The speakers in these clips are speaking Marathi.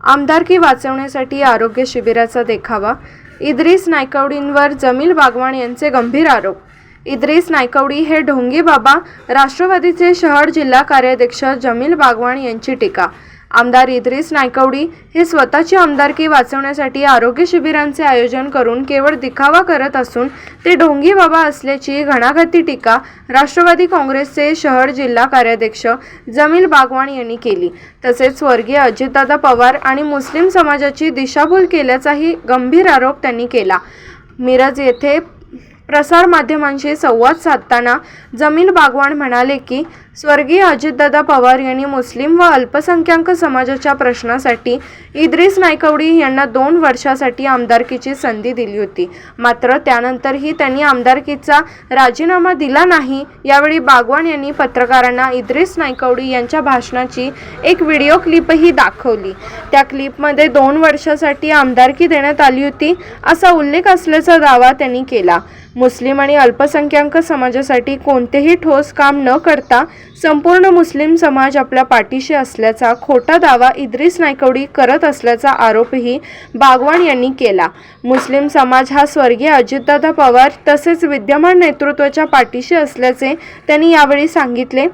आमदारकी वाचवण्यासाठी आरोग्य शिबिराचा देखावा, इद्रिस नायकवडींवर जमील बागवान यांचे गंभीर आरोप। इद्रिस नायकवडी हे ढोंगी बाबा, राष्ट्रवादीचे शहर जिल्हा कार्याध्यक्ष जमील बागवान यांची टीका। आमदार इद्रिस नायकवडी हे स्वतःची आमदारकी वाचवण्यासाठी आरोग्य शिबिरांचे आयोजन करून केवळ दिखावा करत असून ते ढोंगी बाबा असल्याची घणाघाती टीका राष्ट्रवादी काँग्रेसचे शहर जिल्हा कार्याध्यक्ष जमील बागवान यांनी केली। तसेच स्वर्गीय अजितदादा पवार आणि मुस्लिम समाजाची दिशाभूल केल्याचाही गंभीर आरोप त्यांनी केला। मिरज येथे प्रसार माध्यमांशी संवाद साधताना जमील बागवान म्हणाले की स्वर्गीय अजितदादा पवार यांनी मुस्लिम व अल्पसंख्याक समाजाच्या प्रश्नासाठी इद्रिस नायकवडी यांना 2 वर्षासाठी आमदारकीची संधी दिली होती, मात्र त्यानंतरही त्यांनी आमदारकीचा राजीनामा दिला नाही। यावेळी बागवान यांनी पत्रकारांना इद्रिस नायकवडी यांच्या भाषणाची एक व्हिडिओ क्लिपही दाखवली। त्या क्लिपमध्ये 2 वर्षासाठी आमदारकी देण्यात आली होती असा उल्लेख असल्याचा दावा त्यांनी केला। मुस्लिम आणि अल्पसंख्याक समाजासाठी कोणतेही ठोस काम न करता संपूर्ण मुस्लिम समाज आपल्या पाठीशी असल्याचा खोटा दावा इद्रिस नायकवडी करत असल्याचा आरोपही बागवान यांनी केला। मुस्लिम समाज हा स्वर्गीय अजितदादा पवार तसेच विद्यमान नेतृत्वाच्या पाठीशी असल्याचे त्यांनी यावेळी सांगितले।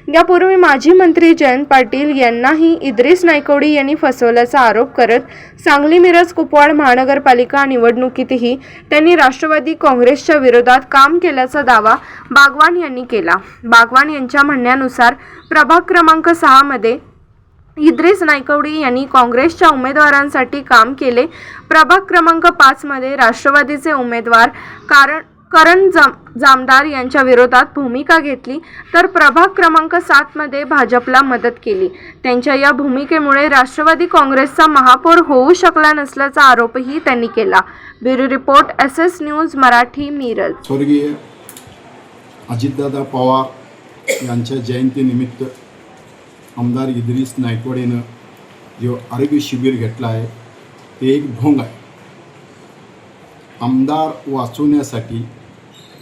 यापूर्वी माजी मंत्री जयंत पाटील यांनाही इद्रिस नायकवडी यांनी फसवल्याचा आरोप करत सांगली मिरज कुपवाड महानगरपालिका निवडणुकीतही त्यांनी राष्ट्रवादी काँग्रेसच्या विरोधात काम केल्याचा दावा बागवान यांनी केला। बागवान यांच्या म्हणण्यानुसार प्रभाग क्रमांक 6 मध्ये इद्रिस नायकवडी यांनी काँग्रेसच्या उमेदवारांसाठी काम केले। प्रभाग क्रमांक 5 मध्ये राष्ट्रवादीचे उमेदवार करण जामदार यांच्या विरोधात भूमिका घेतली, तर प्रभाग क्रमांक 7 मध्ये भाजपला मदत केली। त्यांच्या या भूमिकेमुळे राष्ट्रवादी काँग्रेसचा महापौर होऊ शकला नसल्याचा आरोपही त्यांनी केला। Bureau report SS news Marathi Miraj. स्वर्गीय अजितदादा पवार यांच्या जयंतीनिमित्त आमदार इद्रिस नायकवडीनं जो आरोग्य शिबिर घेतला आहे ते एक ढोंग आहे।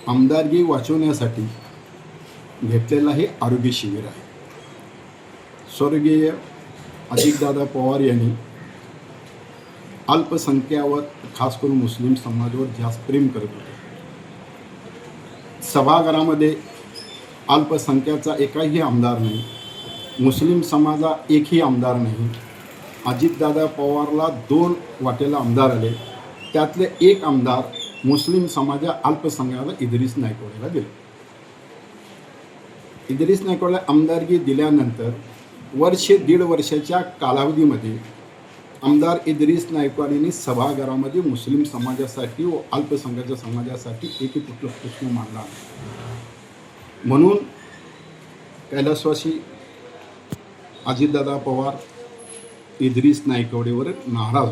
आमदारकी वाचवण्यासाठी घेतलेला हे आरोग्य शिबिर आहे। स्वर्गीय अजितदादा पवार यांनी अल्पसंख्यावर खास करून मुस्लिम समाजावर जास्त प्रेम करत होते। सभागृहामध्ये अल्पसंख्याचा एकही आमदार नाही, मुस्लिम समाजा एकही आमदार नाही। अजितदादा पवारला 2 वाटेला आमदार आले, त्यातले एक आमदार मुस्लिम समाजा अल्पसंख्याला इद्रिस नायकवडीला दिले। इद्रिस नायकवडीला आमदारकी दिल्यानंतर 1.5 वर्षाच्या कालावधीमध्ये आमदार इद्रिस नायकवडींनी सभागृहामध्ये मुस्लिम समाजासाठी व अल्पसंख्याच्या समाजासाठी एक कुठला प्रश्न मांडला नाही। म्हणून कैलासवासी अजितदादा पवार इद्रिस नायकवडीवर नाराज